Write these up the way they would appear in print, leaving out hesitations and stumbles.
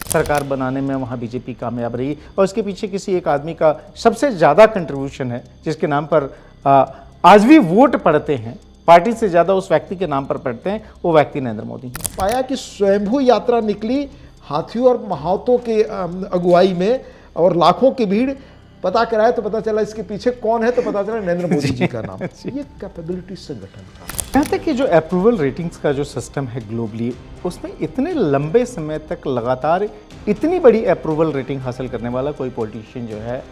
सरकार बनाने में वहाँ बीजेपी कामयाब रही और इसके पीछे किसी एक आदमी का सबसे ज़्यादा कंट्रीब्यूशन है, जिसके नाम पर आज भी वोट पड़ते हैं, पार्टी से ज़्यादा उस व्यक्ति के नाम पर पड़ते हैं, वो व्यक्ति नरेंद्र मोदी हैं। पाया कि स्वयंभू यात्रा निकली हाथियों और महावतों के अगुवाई में और लाखों की भीड़, पता कराया तो पता चला इसके पीछे कौन है, तो पता चला नरेंद्र मोदी जी का नाम। ये कैपेबिलिटी संगठन का। यहाँ तक कि जो अप्रूवल रेटिंग्स का जो सिस्टम है ग्लोबली, उसमें इतने लंबे समय तक लगातार इतनी बड़ी अप्रूवल रेटिंग हासिल करने वाला कोई पॉलिटिशियन जो है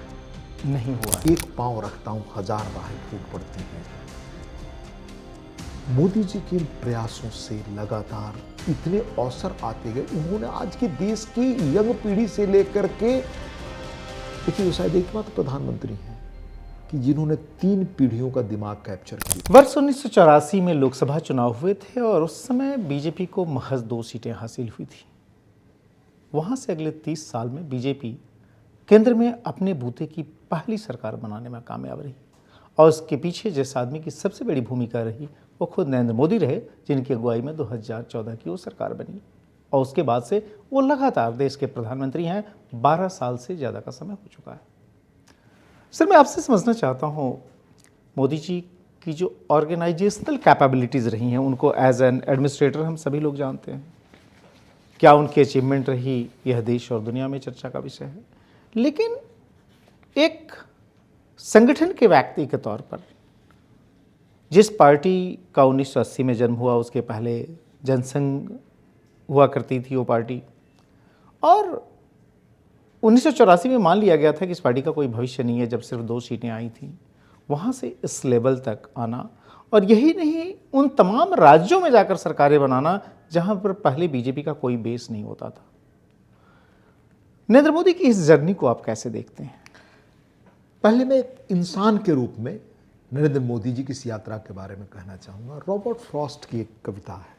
नहीं हुआ। एक पांव रखता हूं, हजार बाहें फूट पड़ती हैं। मोदी जी के प्रयासों से लगातार इतने अवसर आते गए। उन्होंने आज के देश की यंग पीढ़ी से लेकर के, देखिए शायद एकमात्र प्रधानमंत्री हैं कि जिन्होंने 3 पीढ़ियों का दिमाग कैप्चर किया। वर्ष 1984 में लोकसभा चुनाव हुए थे और उस समय बीजेपी को महज 2 सीटें हासिल हुई थी। वहां से अगले 30 साल में बीजेपी केंद्र में अपने बूते की पहली सरकार बनाने में कामयाब रही और उसके पीछे जिस आदमी की सबसे बड़ी भूमिका रही वो खुद नरेंद्र मोदी रहे, जिनकी अगुवाई में 2014 की वो सरकार बनी और उसके बाद से वो लगातार देश के प्रधानमंत्री हैं। 12 साल से ज़्यादा का समय हो चुका है। सर, मैं आपसे समझना चाहता हूँ, मोदी जी की जो ऑर्गेनाइजेशनल कैपेबिलिटीज़ रही हैं, उनको एज एन एडमिनिस्ट्रेटर हम सभी लोग जानते हैं, क्या उनकी अचीवमेंट रही, यह देश और दुनिया में चर्चा का विषय है। लेकिन एक संगठन के व्यक्ति के तौर पर, जिस पार्टी का 1980 में जन्म हुआ, उसके पहले जनसंघ हुआ करती थी वो पार्टी, और 1984 में मान लिया गया था कि इस पार्टी का कोई भविष्य नहीं है, जब सिर्फ 2 सीटें आई थीं, वहाँ से इस लेवल तक आना, और यही नहीं, उन तमाम राज्यों में जाकर सरकारें बनाना जहाँ पर पहले बीजेपी का कोई बेस नहीं होता था। नरेंद्र मोदी की इस जर्नी को आप कैसे देखते हैं? पहले मैं एक इंसान के रूप में नरेंद्र मोदी जी की इस यात्रा के बारे में कहना चाहूँगा। रॉबर्ट फ्रॉस्ट की एक कविता है,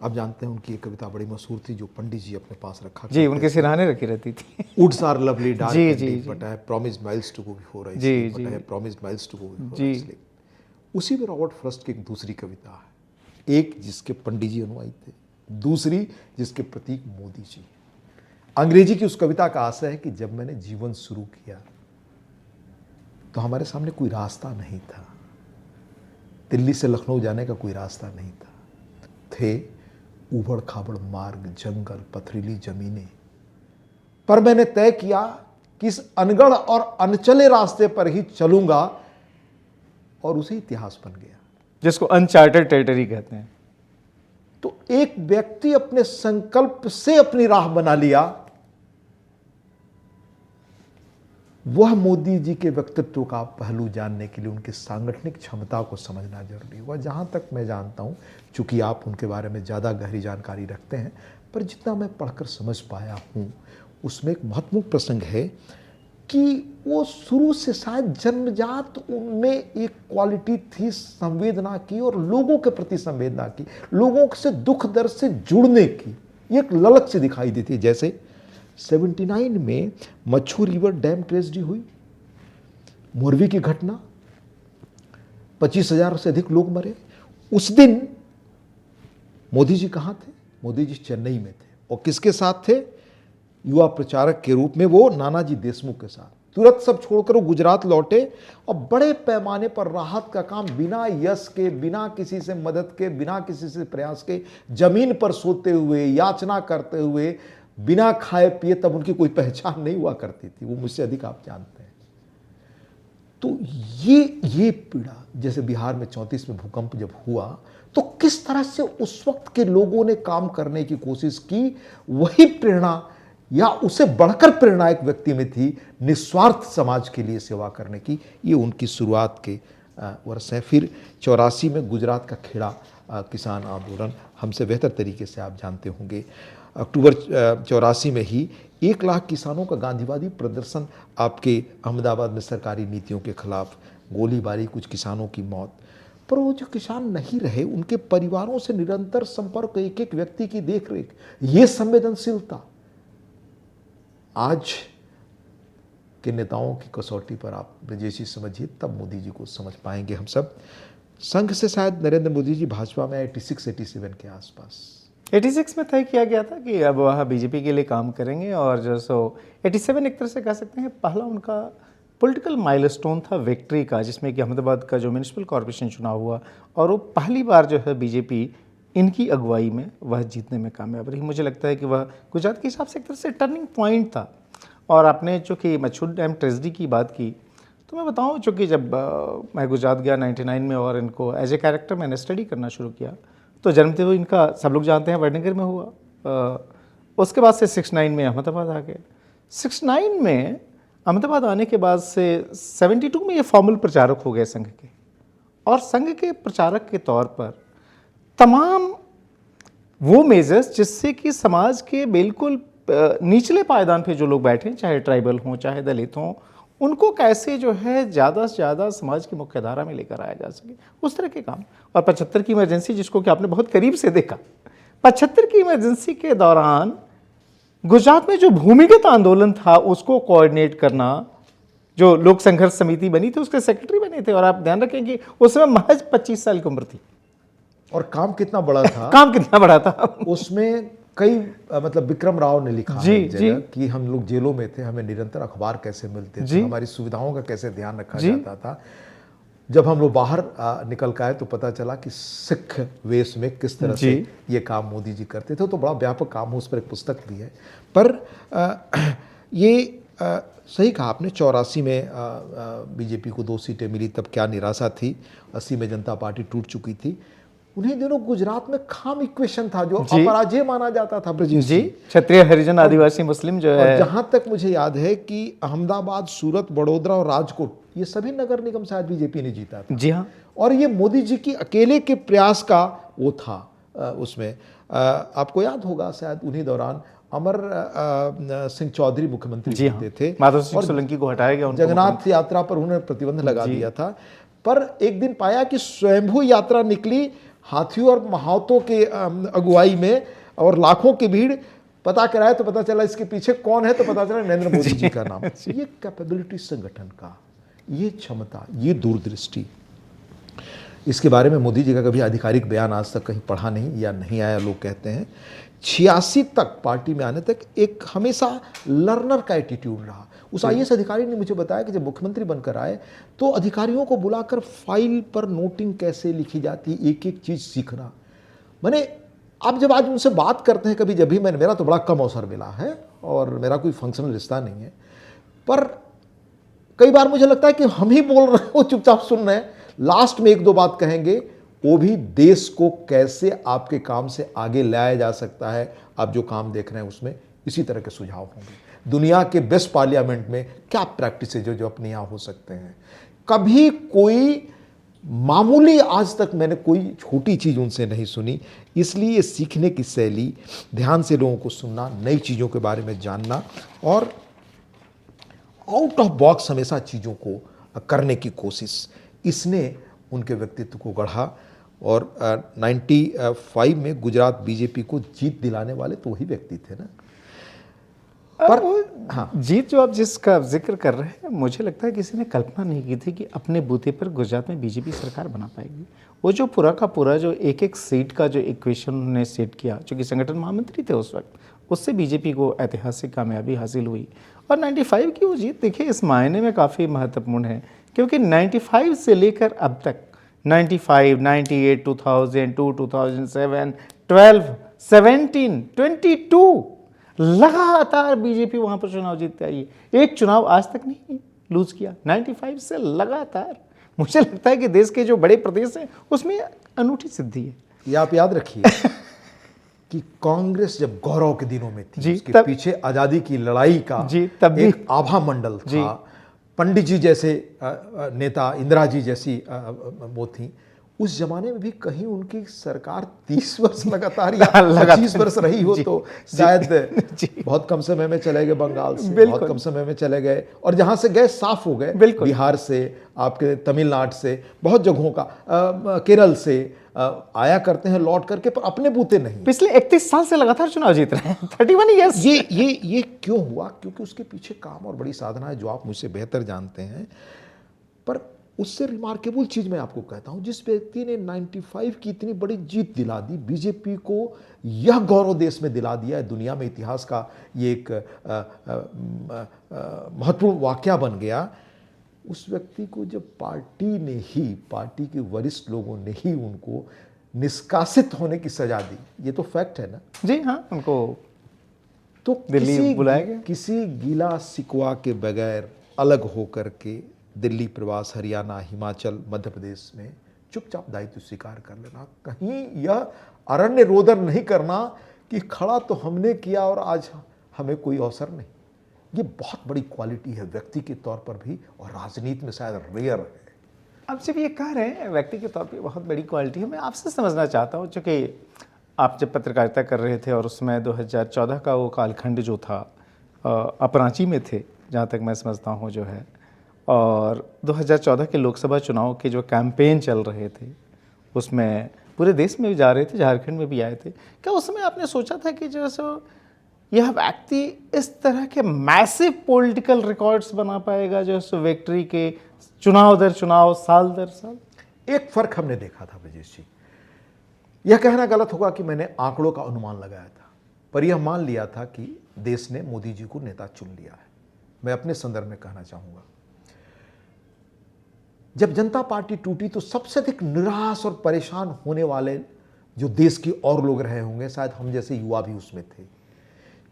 आप जानते हैं, उनकी एक कविता बड़ी मशहूर थी जो पंडित जी अपने पास रखा जी, उनके सिरहाने रखी रहती थी। वुड्स आर लवली डार्क जी, एंड जी, deep, but I have promised miles to go before I जी, स्लीप, जी। But I have promised miles to go before जी। I sleep. उसी में रॉबर्ट फ्रॉस्ट की एक दूसरी कविता है, एक जिसके पंडित जी अनुयायी थे, दूसरी जिसके प्रतीक मोदी जी। अंग्रेजी की उस कविता का आशय है कि जब मैंने जीवन शुरू किया तो हमारे सामने कोई रास्ता नहीं था, दिल्ली से लखनऊ जाने का कोई रास्ता नहीं था, थे उबड़ खाबड़ मार्ग, जंगल, पथरीली जमीनें, पर मैंने तय किया कि इस अनगढ़ और अनचले रास्ते पर ही चलूंगा, और उसे इतिहास बन गया, जिसको अनचार्टेड टेरिटरी कहते हैं। तो एक व्यक्ति अपने संकल्प से अपनी राह बना लिया, वह मोदी जी के व्यक्तित्व का पहलू जानने के लिए उनकी सांगठनिक क्षमता को समझना जरूरी है। वह जहाँ तक मैं जानता हूँ, चूंकि आप उनके बारे में ज़्यादा गहरी जानकारी रखते हैं, पर जितना मैं पढ़कर समझ पाया हूँ, उसमें एक महत्वपूर्ण प्रसंग है कि वो शुरू से शायद जन्मजात उनमें एक क्वालिटी थी संवेदना की, और लोगों के प्रति संवेदना की, लोगों से दुख दर्द से जुड़ने की एक ललक से दिखाई देती है। जैसे 79 में मच्छू रिवर डैम ट्रेजेडी हुई, मोरवी की घटना, 25,000 से अधिक लोग मरे। उस दिन मोदी जी कहाँ थे? मोदी जी चेन्नई में थे, और किसके साथ थे? युवा प्रचारक के रूप में वो नानाजी देशमुख के साथ। तुरंत सब छोड़कर वो गुजरात लौटे और बड़े पैमाने पर राहत का काम बिना यश के, बिना किसी से मदद के, बिना किसी से प्रयास के, जमीन पर सोते हुए, याचना करते हुए, बिना खाए पिए, तब उनकी कोई पहचान नहीं हुआ करती थी, वो मुझसे अधिक आप जानते हैं। तो ये पीड़ा, जैसे बिहार में 34 में भूकंप जब हुआ, तो किस तरह से उस वक्त के लोगों ने काम करने की कोशिश की, वही प्रेरणा या उससे बढ़कर प्रेरणा एक व्यक्ति में थी, निस्वार्थ समाज के लिए सेवा करने की। ये उनकी शुरुआत के वर्ष हैं। फिर 84 में गुजरात का खेड़ा किसान आंदोलन, हमसे बेहतर तरीके से आप जानते होंगे। अक्टूबर 84 में ही 1 लाख किसानों का गांधीवादी प्रदर्शन, आपके अहमदाबाद में सरकारी नीतियों के खिलाफ, गोलीबारी, कुछ किसानों की मौत। पर वो जो किसान नहीं रहे, उनके परिवारों से निरंतर संपर्क, एक एक व्यक्ति की देखरेख, ये संवेदनशीलता आज के नेताओं की कसौटी पर आप ब्रजेश जी समझिए, तब मोदी जी को समझ पाएंगे हम सब। संघ से शायद नरेंद्र मोदी जी भाजपा में 86-87 के आसपास, 86 में तय किया गया था कि अब वह बीजेपी के लिए काम करेंगे, और जो सो 87 एक तरह से कह सकते हैं पहला उनका पॉलिटिकल माइलस्टोन था विक्ट्री का, जिसमें कि अहमदाबाद का जो म्यूनिसिपल कॉर्पोरेशन चुनाव हुआ और वो पहली बार जो है बीजेपी इनकी अगुवाई में वह जीतने में कामयाब रही। मुझे लगता है कि वह गुजरात के हिसाब से एक तरह से टर्निंग पॉइंट था। और आपने चूँकि मछूर डैम ट्रेजिडी की बात की, तो मैं बताऊँ चूँकि जब मैं गुजरात गया 99 में और इनको एज ए कैरेक्टर मैंने स्टडी करना शुरू किया, तो जन्मते हुए इनका सब लोग जानते हैं वडनगर में हुआ। उसके बाद से 69 में अहमदाबाद आ गए। 69 में अहमदाबाद आने के बाद से 72 में ये फॉर्मल प्रचारक हो गए संघ के, और संघ के प्रचारक के तौर पर तमाम वो मेजर्स जिससे कि समाज के बिल्कुल निचले पायदान पे जो लोग बैठे हैं, चाहे ट्राइबल हों चाहे दलित हों, उनको कैसे जो है ज़्यादा से ज़्यादा समाज की मुख्यधारा में लेकर आया जा सके, उस तरह के काम। और 75 की इमरजेंसी, जिसको कि आपने बहुत करीब से देखा, 75 की इमरजेंसी के दौरान गुजरात में जो भूमिगत आंदोलन था उसको कोऑर्डिनेट करना, जो लोक संघर्ष समिति बनी थी उसके सेक्रेटरी बने थे। और आप ध्यान रखें कि उस समय महज 25 साल की उम्र थी। और काम कितना बड़ा था, काम कितना बड़ा था उसमें कई मतलब विक्रम राव ने लिखा जी, है एक जगह जी। कि हम लोग जेलों में थे, हमें निरंतर अखबार कैसे मिलते जी। थे, हमारी सुविधाओं का कैसे ध्यान रखा जी। जाता था। जब हम लोग बाहर निकल के आए तो पता चला कि सिख वेश में किस तरह से ये काम मोदी जी करते थे। तो बड़ा व्यापक काम हो, उस पर एक पुस्तक भी है। पर ये सही कहा आपने, 84 में बीजेपी को 2 सीटें मिली, तब क्या निराशा थी। 80 में जनता पार्टी टूट चुकी थी। उन्हीं दिनों गुजरात में खाम इक्वेशन था जो अपराजय माना जाता था। ब्रजेश जी, क्षत्रिय हरिजन आदिवासी मुस्लिम जो है, जहां तक मुझे याद है कि अहमदाबाद, सूरत, बड़ोदरा और राजकोट, ये सभी नगर निगम शायद बीजेपी ने जीता था। जी हाँ, और ये मोदी जी की अकेले के प्रयास का वो था। उसमें आपको याद होगा शायद उन्हीं दौरान अमर सिंह चौधरी मुख्यमंत्री होते थे, माधव सिंह सोलंकी को हटाया गया, उनको जगन्नाथ यात्रा पर उन्होंने प्रतिबंध लगा दिया था। पर एक दिन पाया कि स्वयंभू यात्रा निकली हाथियों और महावतों के अगुवाई में, और लाखों की भीड़। पता कराया तो पता चला इसके पीछे कौन है, तो पता चला नरेंद्र मोदी जी का नाम। ये कैपेबिलिटी संगठन का, ये क्षमता, ये दूरदृष्टि, इसके बारे में मोदी जी का कभी आधिकारिक बयान आज तक कहीं पढ़ा नहीं या नहीं आया। लोग कहते हैं 86 तक पार्टी में आने तक एक हमेशा लर्नर का एटीट्यूड रहा। उस IAS अधिकारी ने मुझे बताया कि जब मुख्यमंत्री बनकर आए तो अधिकारियों को बुलाकर फाइल पर नोटिंग कैसे लिखी जाती, एक एक चीज़ सीखना। मैंने आप जब आज उनसे बात करते हैं कभी, जब भी मेरा तो बड़ा कम अवसर मिला है और मेरा कोई फंक्शनल रिश्ता नहीं है, पर कई बार मुझे लगता है कि हम ही बोल रहे हैं, वो चुपचाप सुन रहे हैं। लास्ट में 1-2 बात कहेंगे, वो भी देश को कैसे आपके काम से आगे लाया जा सकता है। आप जो काम देख रहे हैं उसमें इसी तरह के सुझाव होंगे। दुनिया के बेस्ट पार्लियामेंट में क्या प्रैक्टिस है जो अपने यहाँ हो सकते हैं। कभी कोई मामूली, आज तक मैंने कोई छोटी चीज़ उनसे नहीं सुनी। इसलिए सीखने की शैली, ध्यान से लोगों को सुनना, नई चीज़ों के बारे में जानना और आउट ऑफ बॉक्स हमेशा चीज़ों को करने की कोशिश, इसने उनके व्यक्तित्व को गढ़ा। और 95 में गुजरात बीजेपी को जीत दिलाने वाले तो वही व्यक्ति थे ना। पर हाँ, जीत जो आप जिसका जिक्र कर रहे हैं, मुझे लगता है किसी ने कल्पना नहीं की थी कि अपने बूते पर गुजरात में बीजेपी सरकार बना पाएगी। वो जो पूरा का पूरा जो एक सीट का जो इक्वेशन उन्होंने सेट किया, चूँकि संगठन महामंत्री थे उस वक्त, उससे बीजेपी को ऐतिहासिक कामयाबी हासिल हुई। और 95 की वो जीत देखिए इस मायने में काफ़ी महत्वपूर्ण है, क्योंकि 95 से लेकर अब तक 95, 98, 2002, 2007, 12, 17, 22 लगातार बीजेपी वहां पर चुनाव जीतती आई है। एक चुनाव आज तक नहीं लूज किया 95 से लगातार। मुझे लगता है कि देश के जो बड़े प्रदेश हैं उसमें अनूठी सिद्धि है। ये आप याद रखिए कि कांग्रेस जब गौरव के दिनों में थी, उसके पीछे आजादी की लड़ाई का तब एक आभा मंडल था। पंडित जी जैसे नेता, इंदिरा जी जैसी वो थी। उस जमाने में भी कहीं उनकी सरकार 30 वर्ष लगातार या 25 वर्ष रही हो तो शायद बहुत कम समय में चले गए बंगाल से, बहुत कम समय में चले गए, और जहां से गए साफ हो गए, बिहार से, आपके तमिलनाडु से, बहुत जगहों का, केरल से आया करते हैं लौट करके, पर अपने बूते नहीं। पिछले 31 साल से लगातार चुनाव जीत रहे हैं, 31 ईयर्स। ये क्यों हुआ? क्योंकि उसके पीछे काम और बड़ी साधना है जो आप मुझसे बेहतर जानते हैं। पर उससे रिमार्केबल चीज मैं आपको कहता हूं, जिस व्यक्ति ने 95 की इतनी बड़ी जीत दिला दी, बीजेपी को यह गौरव देश में दिला दिया है, दुनिया में इतिहास का ये एक महत्वपूर्ण वाकया बन गया। उस व्यक्ति को जब पार्टी के वरिष्ठ लोगों ने ही उनको निष्कासित होने की सजा दी, ये तो फैक्ट है ना। जी हाँ, उनको तो दिल्ली बुलाया गया। किसी गीला शिकवा के बगैर अलग होकर के दिल्ली प्रवास, हरियाणा, हिमाचल, मध्य प्रदेश में चुपचाप दायित्व स्वीकार कर लेना, कहीं यह अरण्य रोदन नहीं करना कि खड़ा तो हमने किया और आज हमें कोई अवसर नहीं। ये बहुत बड़ी क्वालिटी है व्यक्ति के तौर पर भी, और राजनीति में शायद रेयर है। आप जब ये कह रहे हैं व्यक्ति के तौर पे बहुत बड़ी क्वालिटी है, मैं आपसे समझना चाहता हूँ, चूँकि आप जब पत्रकारिता कर रहे थे और उसमें 2014 का वो कालखंड जो था, आप रांची में थे जहाँ तक मैं समझता हूँ जो है, और 2014 के लोकसभा चुनाव के जो कैंपेन चल रहे थे उसमें पूरे देश में भी जा रहे थे, झारखंड में भी आए थे, क्या उस समय आपने सोचा था कि जो सो यह व्यक्ति इस तरह के मैसिव पॉलिटिकल रिकॉर्ड्स बना पाएगा, जो सो विक्ट्री के चुनाव दर चुनाव, साल दर साल? एक फर्क हमने देखा था ब्रजेश जी, यह कहना गलत होगा कि मैंने आंकड़ों का अनुमान लगाया था, पर यह मान लिया था कि देश ने मोदी जी को नेता चुन लिया है। मैं अपने संदर्भ में कहना चाहूंगा, जब जनता पार्टी टूटी तो सबसे अधिक निराश और परेशान होने वाले जो देश के और लोग रहे होंगे, शायद हम जैसे युवा भी उसमें थे,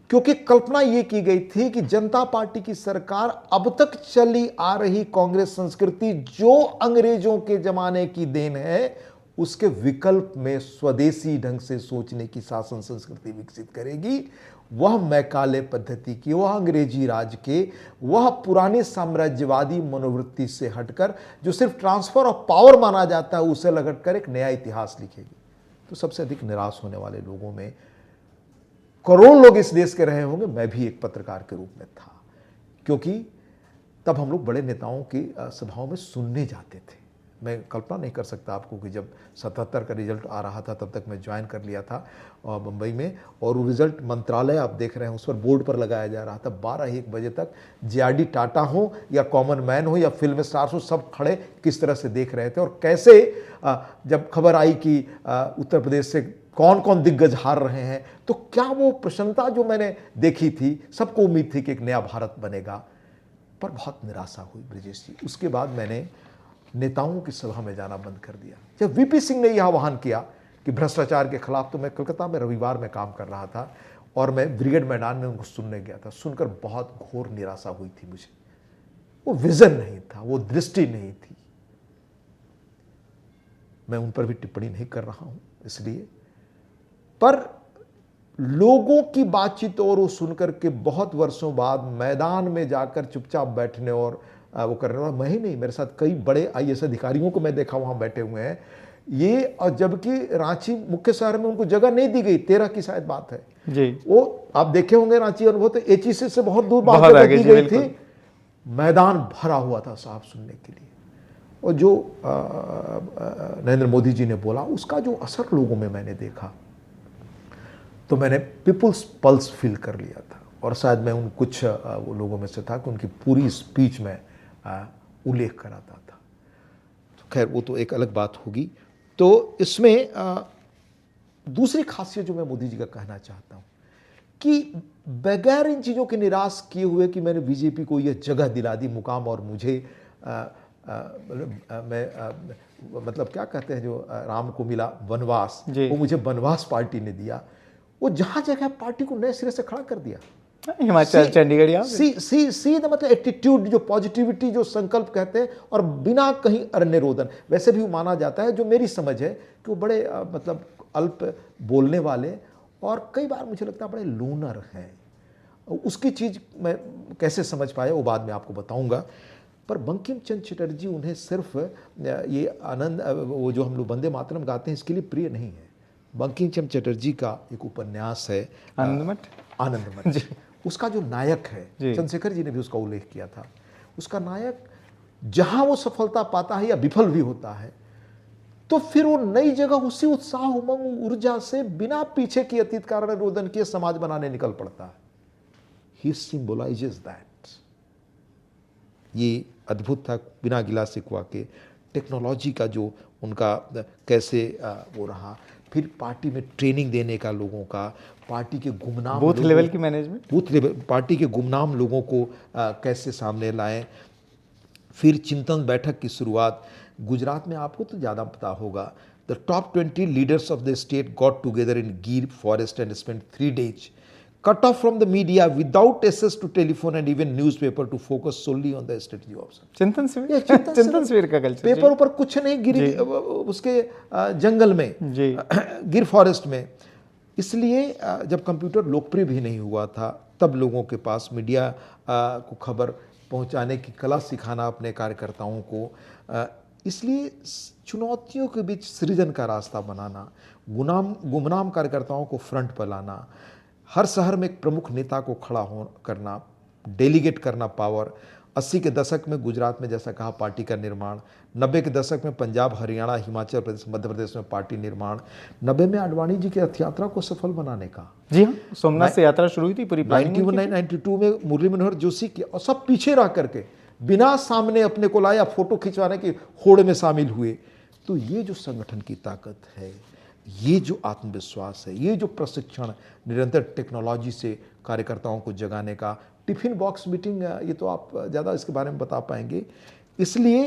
क्योंकि कल्पना यह की गई थी कि जनता पार्टी की सरकार अब तक चली आ रही कांग्रेस संस्कृति, जो अंग्रेजों के जमाने की देन है, उसके विकल्प में स्वदेशी ढंग से सोचने की शासन संस्कृति विकसित करेगी। वह मैकाले पद्धति की, वह अंग्रेजी राज के, वह पुरानी साम्राज्यवादी मनोवृत्ति से हटकर जो सिर्फ ट्रांसफर ऑफ पावर माना जाता है, उसे लगटकर एक नया इतिहास लिखेगी। तो सबसे अधिक निराश होने वाले लोगों में करोड़ लोग इस देश के रहे होंगे, मैं भी एक पत्रकार के रूप में था, क्योंकि तब हम लोग बड़े नेताओं की सभाओं में सुनने जाते थे। मैं कल्पना नहीं कर सकता आपको कि जब 77 का रिजल्ट आ रहा था, तब तक मैं ज्वाइन कर लिया था मुंबई में, और वो रिजल्ट मंत्रालय आप देख रहे हैं उस पर बोर्ड पर लगाया जा रहा था। 12-1 बजे तक JRD टाटा हो या कॉमन मैन हो या फिल्म स्टार्स हो, सब खड़े किस तरह से देख रहे थे, और कैसे जब खबर आई कि उत्तर प्रदेश से कौन कौन दिग्गज हार रहे हैं, तो क्या वो प्रसन्नता जो मैंने देखी थी, सबको उम्मीद थी कि एक नया भारत बनेगा, पर बहुत निराशा हुई ब्रजेश जी। उसके बाद मैंने नेताओं की सभा में जाना बंद कर दिया। जब VP सिंह ने यह आह्वान किया कि भ्रष्टाचार के खिलाफ, तो मैं कलकत्ता में रविवार में काम कर रहा था और मैं ब्रिगेड मैदान में उनको सुनने गया था। सुनकर बहुत घोर निराशा हुई थी मुझे। वो विजन नहीं था, वो दृष्टि नहीं थी। मैं उन पर भी टिप्पणी नहीं कर रहा हूं इसलिए, पर लोगों की बातचीत और वो सुनकर के बहुत वर्षों बाद मैदान में जाकर चुपचाप बैठने और वो करने वाला मैं ही नहीं, मेरे साथ कई बड़े IAS अधिकारियों को मैं देखा वहां बैठे हुए हैं ये, और जबकि रांची मुख्य शहर में उनको जगह नहीं दी गई। 13 की शायद बात है जी, वो आप देखे होंगे रांची अनुभव, तो HEC से बहुत दूर बात दी गई थी, मैदान भरा हुआ था साहब सुनने के लिए। और जो नरेंद्र मोदी जी ने बोला, उसका जो असर लोगों में मैंने देखा, तो मैंने पीपुल्स पल्स फील कर लिया था, और शायद मैं उन कुछ वो लोगों में से था कि उनकी पूरी स्पीच में उल्लेख कराता था। तो खैर वो तो एक अलग बात होगी। तो इसमें दूसरी खासियत जो मैं मोदी जी का कहना चाहता हूँ कि बगैर इन चीज़ों के निराश किए हुए कि मैंने बीजेपी को यह जगह दिला दी, मुकाम, और मुझे मतलब क्या कहते हैं जो राम को मिला वनवास, वो मुझे वनवास पार्टी ने दिया। वो जहाँ जगह पार्टी को नए सिरे से खड़ा कर दिया, हिमाचल, चंडीगढ़, सी द मतलब एटीट्यूड, जो पॉजिटिविटी, जो संकल्प कहते हैं, और बिना कहीं अरण्य रोदन। वैसे भी वो माना जाता है, जो मेरी समझ है कि वो बड़े मतलब अल्प बोलने वाले, और कई बार मुझे लगता है बड़े लूनर हैं। उसकी चीज़ मैं कैसे समझ पाया वो बाद में आपको बताऊंगा। पर बंकिम चंद्र चटर्जी उन्हें सिर्फ ये आनंद, वो जो हम लोग वंदे मातरम गाते हैं, इसके लिए प्रिय नहीं है। बंकिम चंद्र चटर्जी का एक उपन्यास है आनंदमठ, उसका जो नायक है, चंद्रशेखर जी ने भी उसका उल्लेख किया था, उसका नायक जहां वो सफलता पाता है या विफल भी होता है, तो फिर वो नई जगह उसी उत्साह, उमंग, ऊर्जा से बिना पीछे की अतीत कारण रोदन किए समाज बनाने निकल पड़ता है। ही सिंबलाइजेस दैट। ये अद्भुत था, बिना गिला शिकवा के। टेक्नोलॉजी का जो उनका कैसे वो रहा, फिर पार्टी में ट्रेनिंग देने का लोगों का, पार्टी के गुमनाम बूथ लेवल की मैनेजमेंट, बूथ लेवल पार्टी के गुमनाम लोगों को कैसे सामने लाएं। फिर चिंतन बैठक की शुरुआत। गुजरात में आपको तो ज़्यादा पता होगा, the top 20 leaders of the state got together in Gir forest and spend 3 days cut off from the media without access to telephone and even newspaper to focus solely on the strategy option. चिंतन शिविर का culture, paper ऊपर कुछ नहीं, गिर उसके जंगल में जी, गिर फॉरेस्ट में। इसलिए जब कंप्यूटर लोकप्रिय भी नहीं हुआ था, तब लोगों के पास मीडिया को खबर पहुंचाने की कला सिखाना अपने कार्यकर्ताओं को, इसलिए चुनौतियों के बीच सृजन का रास्ता बनाना, गुमनाम कार्यकर्ताओं को फ्रंट पर लाना, हर शहर में एक प्रमुख नेता को खड़ा करना, डेलीगेट करना पावर। 80 के दशक में गुजरात में जैसा कहा पार्टी का निर्माण, 90 के दशक में पंजाब, हरियाणा, हिमाचल प्रदेश, मध्य प्रदेश में पार्टी निर्माण, 90 में आडवाणी जी की रथ यात्रा को सफल बनाने का। जी हाँ, सोमनाथ से यात्रा शुरू हुई थी पूरी। 92 में मुरली मनोहर जोशी की, और सब पीछे रह करके बिना सामने अपने को लाया फोटो खिंचवाने की होड़ में शामिल हुए। तो ये जो संगठन की ताकत है, ये जो आत्मविश्वास है, ये जो प्रशिक्षण, निरंतर टेक्नोलॉजी से कार्यकर्ताओं को जगाने का, टिफिन बॉक्स मीटिंग, ये तो आप ज़्यादा इसके बारे में बता पाएंगे। इसलिए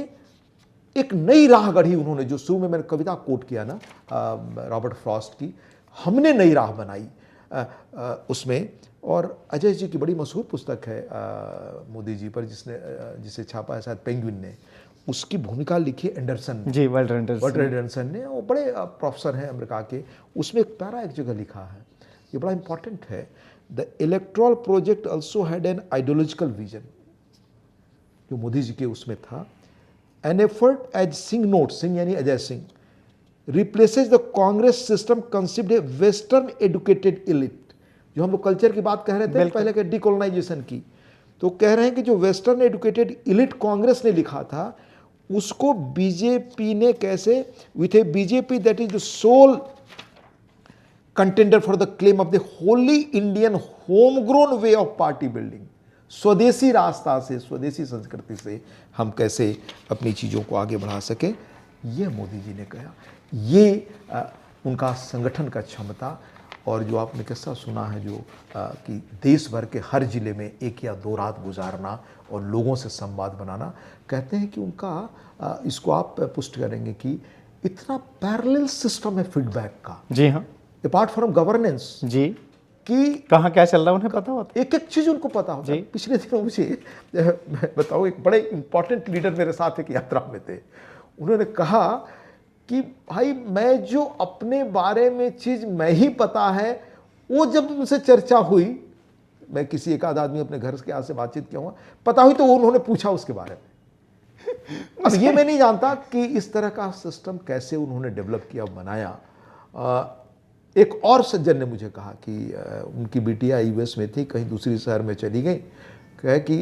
एक नई राह गढ़ी उन्होंने, जो शुरू में मैंने कविता कोट किया ना रॉबर्ट फ्रॉस्ट की, हमने नई राह बनाई उसमें। और अजय जी की बड़ी मशहूर पुस्तक है मोदी जी पर, जिसे छापा है शायद पेंगुइन ने, उसकी भूमिका लिखी एंडरसन ने, जी, वर्ल्ड एंडरसन ने। वो बड़े प्रोफेसर हैं अमेरिका के। उसमें एक पैरा एक जगह लिखा है, ये बड़ा इंपॉर्टेंट है। The electoral project also had an ideological vision, जो मोदी जी के उसमें था। An effort as Singh note, Singh यानी Ajay Singh, replaces the Congress system conceived a western educated elite. जो हम लोग कल्चर की बात कह रहे थे पहले के डिकोलोनाइजेशन की, तो कह रहे हैं कि जो वेस्टर्न एडुकेटेड एलिट कांग्रेस ने लिखा था, उसको बीजेपी ने कैसे, with a BJP that is the sole contender for the claim of the holy Indian home grown way of party building, स्वदेशी रास्ता से, स्वदेशी संस्कृति से हम कैसे अपनी चीज़ों को आगे बढ़ा सकें, ये मोदी जी ने कहा। ये उनका संगठन का क्षमता। और जो आपने किस्सा सुना है जो कि देश भर के हर जिले में 1 या 2 रात गुजारना और लोगों से संवाद बनाना, कहते हैं कि उनका इसको आप पुष्ट करेंगे कि इतना पैरेलल सिस्टम है फीडबैक का। जी हाँ, अपार्ट फ्रॉम गवर्नेंस जी, कि कहाँ क्या चल रहा है उन्हें पता होता, एक एक चीज़ उनको पता होता है। पिछले दिनों मुझे बताओ, एक बड़े इंपॉर्टेंट लीडर मेरे साथ एक यात्रा में थे, उन्होंने कहा कि भाई मैं जो अपने बारे में चीज़ मैं ही पता है, वो जब उनसे चर्चा हुई, मैं किसी एक आध आदमी अपने घर के यहाँ से बातचीत किया हुआ, पता हुई तो उन्होंने पूछा उसके बारे में। अब ये मैं नहीं जानता कि इस तरह का सिस्टम कैसे उन्होंने डेवलप किया, बनाया। एक और सज्जन ने मुझे कहा कि उनकी बिटिया यूएस में थी, कहीं दूसरी शहर में चली गई, कहे कि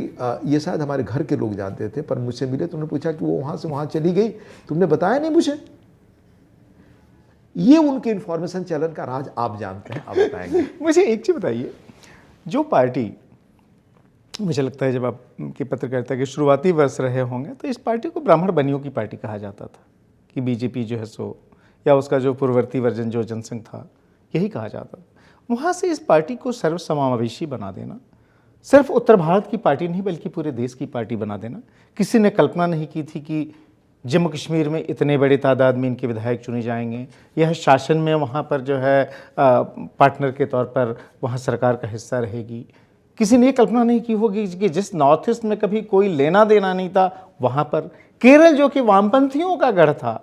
ये शायद हमारे घर के लोग जानते थे, पर मुझसे मिले तो उन्होंने पूछा कि वो वहाँ से वहाँ चली गई, तुमने बताया नहीं मुझे। ये उनके इन्फॉर्मेशन चलन का राज आप जानते हैं, आप बताएंगे। मुझे एक चीज़ बताइए, जो पार्टी, मुझे लगता है जब आपकी पत्रकारिता के शुरुआती वर्ष रहे होंगे तो इस पार्टी को ब्राह्मण बनियों की पार्टी कहा जाता था, कि बीजेपी जो है सो, या उसका जो पूर्ववर्ती वर्जन जो जनसंघ था, यही कहा जाता था। वहाँ से इस पार्टी को सर्वसमावेशी बना देना, सिर्फ उत्तर भारत की पार्टी नहीं बल्कि पूरे देश की पार्टी बना देना, किसी ने कल्पना नहीं की थी कि जम्मू कश्मीर में इतने बड़े तादाद में इनके विधायक चुने जाएंगे, यह शासन में वहाँ पर जो है पार्टनर के तौर पर वहाँ सरकार का हिस्सा रहेगी। किसी ने ये कल्पना नहीं की होगी कि जिस नॉर्थ ईस्ट में कभी कोई लेना देना नहीं था, वहाँ पर केरल जो कि वामपंथियों का गढ़ था,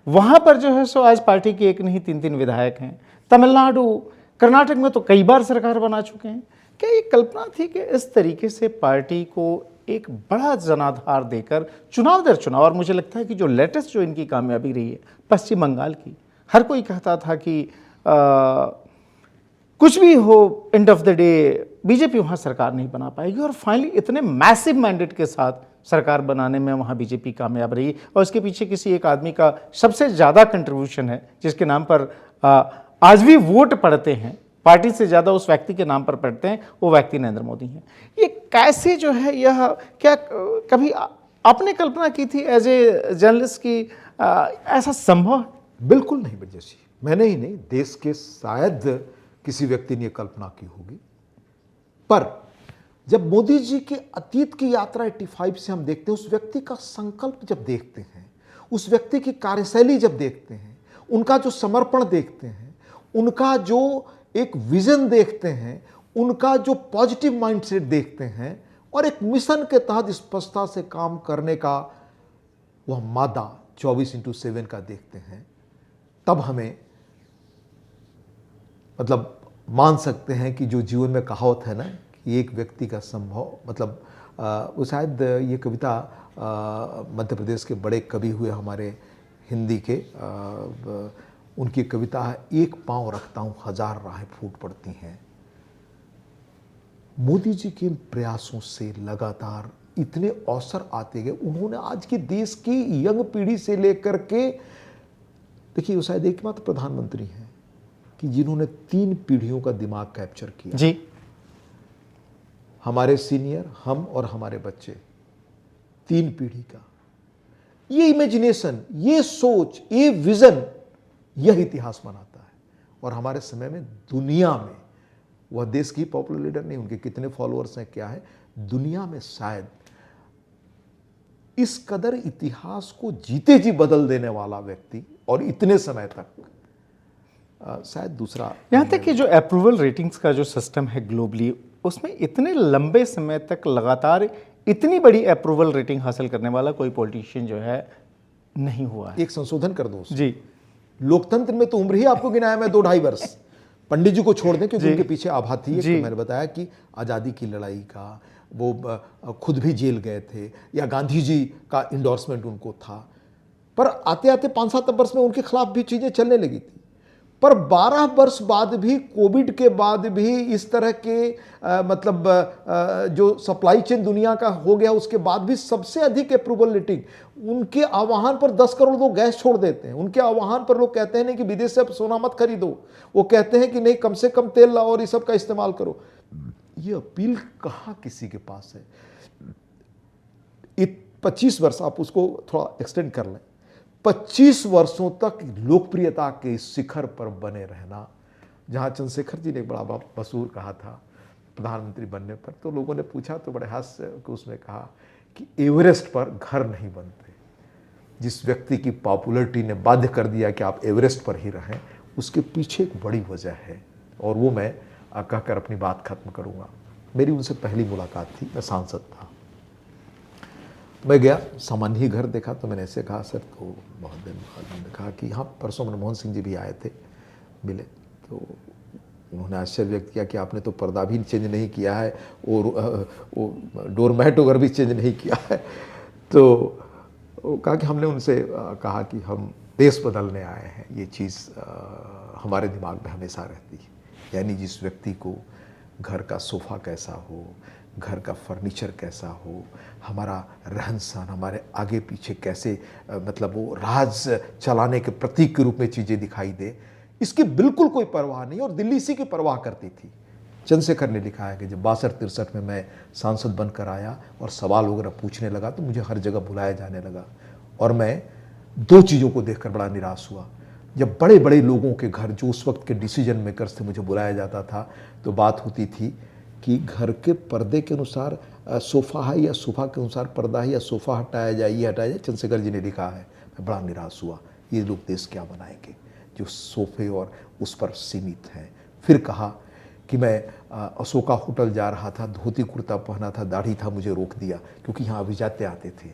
वहाँ पर जो है सो आज पार्टी के एक नहीं 3-3 विधायक हैं। तमिलनाडु, कर्नाटक में तो कई बार सरकार बना चुके हैं। क्या ये कल्पना थी कि इस तरीके से पार्टी को एक बड़ा जनाधार देकर चुनाव दर चुनाव, और मुझे लगता है कि जो लेटेस्ट जो इनकी कामयाबी रही है पश्चिम बंगाल की, हर कोई कहता था कि कुछ भी हो, end of the day BJP वहाँ सरकार नहीं बना पाएगी, और फाइनली इतने मैसिव मैंडेट के साथ सरकार बनाने में वहाँ बीजेपी कामयाब रही। और इसके पीछे किसी एक आदमी का सबसे ज़्यादा कंट्रीब्यूशन है, जिसके नाम पर आज भी वोट पड़ते हैं, पार्टी से ज़्यादा उस व्यक्ति के नाम पर पड़ते हैं, वो व्यक्ति नरेंद्र मोदी हैं। ये कैसे जो है यह, क्या कभी आपने कल्पना की थी एज ए जर्नलिस्ट की ऐसा संभव है? बिल्कुल नहीं विजय जी, मैंने ही नहीं, देश के शायद किसी व्यक्ति ने यह कल्पना की होगी। पर जब मोदी जी के अतीत की यात्रा 85 से हम देखते हैं, उस व्यक्ति का संकल्प जब देखते हैं, उस व्यक्ति की कार्यशैली जब देखते हैं, उनका जो समर्पण देखते हैं, उनका जो एक विजन देखते हैं, उनका जो पॉजिटिव माइंडसेट देखते हैं और एक मिशन के तहत स्पष्टता से काम करने का वह मादा 24/7 का देखते हैं, तब हमें मतलब मान सकते हैं कि जो जीवन में कहावत है ना कि एक व्यक्ति का संभव, मतलब वो शायद ये कविता मध्य प्रदेश के बड़े कवि हुए हमारे हिंदी के, उनकी कविता है, एक पांव रखता हूं हजार राहें फूट पड़ती हैं। मोदी जी के इन प्रयासों से लगातार इतने अवसर आते गए। उन्होंने आज के देश की यंग पीढ़ी से लेकर के, देखिए वो शायद एकमात्र प्रधानमंत्री हैं कि जिन्होंने 3 पीढ़ियों का दिमाग कैप्चर किया जी। हमारे सीनियर, हम और हमारे बच्चे, 3 पीढ़ी का ये इमेजिनेशन, ये सोच, ये विजन, यह इतिहास बनाता है। और हमारे समय में दुनिया में वह देश की पॉपुलर लीडर नहीं, उनके कितने फॉलोअर्स हैं क्या है, दुनिया में शायद इस कदर इतिहास को जीते जी बदल देने वाला व्यक्ति और इतने समय तक शायद दूसरा। यहाँ तक कि जो अप्रूवल रेटिंग्स का जो सिस्टम है ग्लोबली, उसमें इतने लंबे समय तक लगातार इतनी बड़ी अप्रूवल रेटिंग हासिल करने वाला कोई पॉलिटिशियन जो है नहीं हुआ है। एक संशोधन कर दो जी। लोकतंत्र में तो उम्र ही आपको गिनाया मैं 2-2.5 वर्ष, पंडित जी को छोड़ दें क्योंकि उनके पीछे आभा थी। तो मैंने बताया कि आज़ादी की लड़ाई का वो खुद भी जेल गए थे, या गांधी जी का इंडोर्समेंट उनको था, पर आते आते 5-7 वर्ष में उनके खिलाफ भी चीज़ें चलने लगी थी। पर 12 वर्ष बाद भी, कोविड के बाद भी, इस तरह के मतलब जो सप्लाई चेन दुनिया का हो गया, उसके बाद भी सबसे अधिक अप्रूवल रेटिंग उनके आह्वान पर 10 करोड़ लोग गैस छोड़ देते हैं। उनके आह्वान पर लोग कहते हैं नहीं कि विदेश से अब सोना मत खरीदो, वो कहते हैं कि नहीं कम से कम तेल लाओ और इस सब का इस्तेमाल करो। ये अपील कहाँ किसी के पास है? 25 वर्ष आप उसको थोड़ा एक्सटेंड कर लें, 25 वर्षों तक लोकप्रियता के इस शिखर पर बने रहना, जहां चंद्रशेखर जी ने एक बड़ा मशहूर कहा था प्रधानमंत्री बनने पर, तो लोगों ने पूछा तो बड़े हास्य को उसमें कहा कि एवरेस्ट पर घर नहीं बनते। जिस व्यक्ति की पॉपुलरिटी ने बाध्य कर दिया कि आप एवरेस्ट पर ही रहें, उसके पीछे एक बड़ी वजह है, और वो मैं कहकर अपनी बात खत्म करूंगा। मेरी उनसे पहली मुलाकात थी, मैं सांसद था, मैं गया, सामान्य ही घर देखा, तो मैंने ऐसे कहा सर, तो बहुत दिन बाद मैंने कहा कि हाँ परसों मनमोहन सिंह जी भी आए थे, मिले, तो उन्होंने आश्चर्य व्यक्त किया कि आपने तो पर्दा भी चेंज नहीं किया है और वो डोरमैट वगैरह भी चेंज नहीं किया है। तो कहा कि हमने उनसे कहा कि हम देश बदलने आए हैं, ये चीज़ हमारे दिमाग में हमेशा रहती है, यानी जिस व्यक्ति को घर का सोफ़ा कैसा हो, घर का फर्नीचर कैसा हो, हमारा रहन सहन, हमारे आगे पीछे कैसे मतलब वो राज चलाने के प्रतीक के रूप में चीज़ें दिखाई दे, इसकी बिल्कुल कोई परवाह नहीं। और दिल्ली इसी की परवाह करती थी। चंद्रशेखर ने लिखा है कि जब 62-63 में मैं सांसद बनकर आया और सवाल वगैरह पूछने लगा तो मुझे हर जगह बुलाया जाने लगा, और मैं 2 चीज़ों को देखकर बड़ा निराश हुआ। जब बड़े बड़े लोगों के घर, जो उस वक्त के डिसीजन मेकर्स थे, मुझे बुलाया जाता था, तो बात होती थी कि घर के पर्दे के अनुसार सोफ़ा है या सोफ़ा के अनुसार पर्दा है, या सोफ़ा हटाया जाए, ये हटाया जाए। चंद्रशेखर जी ने लिखा है, मैं बड़ा निराश हुआ, ये लोग देश क्या बनाएंगे जो सोफ़े और उस पर सीमित हैं। फिर कहा कि मैं अशोका होटल जा रहा था, धोती कुर्ता पहना था, दाढ़ी था, मुझे रोक दिया क्योंकि यहाँ अभिजाते आते थे।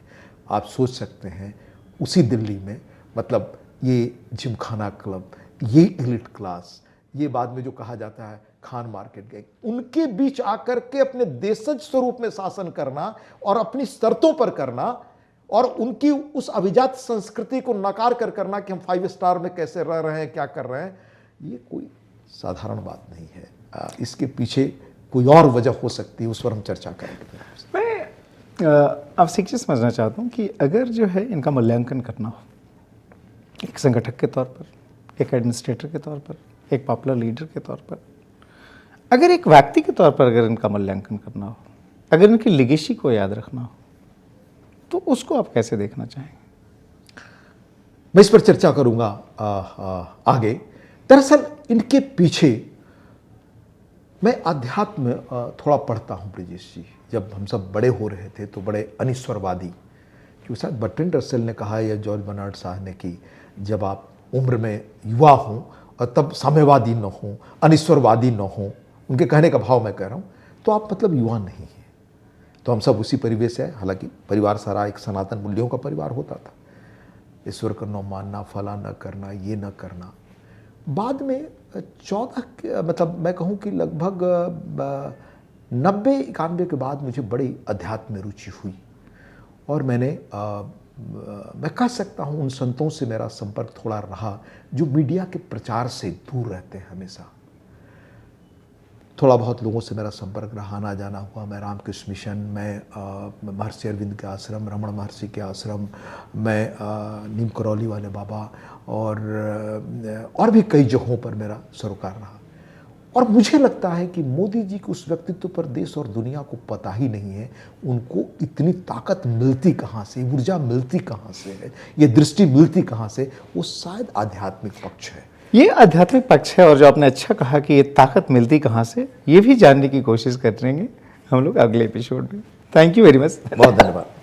आप सोच सकते हैं उसी दिल्ली में, मतलब ये जिमखाना क्लब, ये एलिट क्लास, ये बाद में जो कहा जाता है खान मार्केट गए, उनके बीच आकर के अपने देशज स्वरूप में शासन करना और अपनी शर्तों पर करना, और उनकी उस अभिजात संस्कृति को नकार कर करना कि हम 5 स्टार में कैसे रह रहे हैं, क्या कर रहे हैं, ये कोई साधारण बात नहीं है। इसके पीछे कोई और वजह हो सकती है, उस पर हम चर्चा करेंगे। मैं आपसे एक चीज़ समझना चाहता हूँ कि अगर जो है इनका मूल्यांकन करना हो, एक संगठक के तौर पर, एक एडमिनिस्ट्रेटर के तौर पर, एक पॉपुलर लीडर के तौर पर, अगर एक व्यक्ति के तौर पर अगर इनका मूल्यांकन करना हो, अगर उनकी लिगेसी को याद रखना हो तो उसको आप कैसे देखना चाहेंगे? मैं इस पर चर्चा करूंगा आगे। दरअसल इनके पीछे मैं अध्यात्म में थोड़ा पढ़ता हूं ब्रिजेश जी। जब हम सब बड़े हो रहे थे तो बड़े अनिश्वरवादी, क्योंकि शायद बर्ट्रैंड रसेल ने कहा है या जॉर्ज बर्नार्ड शाह ने कि जब आप उम्र में युवा हों और तब साम्यवादी न हों, अनिश्वरवादी न हों, उनके कहने का भाव मैं कह रहा हूं, तो आप मतलब युवा नहीं हैं। तो हम सब उसी परिवेश से आए। हालांकि परिवार सारा एक सनातन मूल्यों का परिवार होता था, ईश्वर को न मानना, फला न करना, ये न करना। बाद में 14 मतलब मैं कहूँ कि लगभग 90-91 के बाद मुझे बड़ी अध्यात्म में रुचि हुई और मैं कह सकता हूँ उन संतों से मेरा संपर्क थोड़ा रहा जो मीडिया के प्रचार से दूर रहते हैं। हमेशा थोड़ा बहुत लोगों से मेरा संपर्क रहा, आना जाना हुआ। मैं रामकृष्ण मिशन, मैं महर्षि अरविंद के आश्रम, रमण महर्षि के आश्रम, मैं नीम करौली वाले बाबा और भी कई जगहों पर मेरा सरोकार रहा। और मुझे लगता है कि मोदी जी के उस व्यक्तित्व पर देश और दुनिया को पता ही नहीं है। उनको इतनी ताकत मिलती कहाँ से, ऊर्जा मिलती कहाँ से है, ये दृष्टि मिलती कहाँ से? वो शायद आध्यात्मिक पक्ष है। ये आध्यात्मिक पक्ष है। और जो आपने अच्छा कहा कि ये ताकत मिलती कहाँ से, ये भी जानने की कोशिश करेंगे हम लोग अगले एपिसोड में। Thank you very much. बहुत धन्यवाद।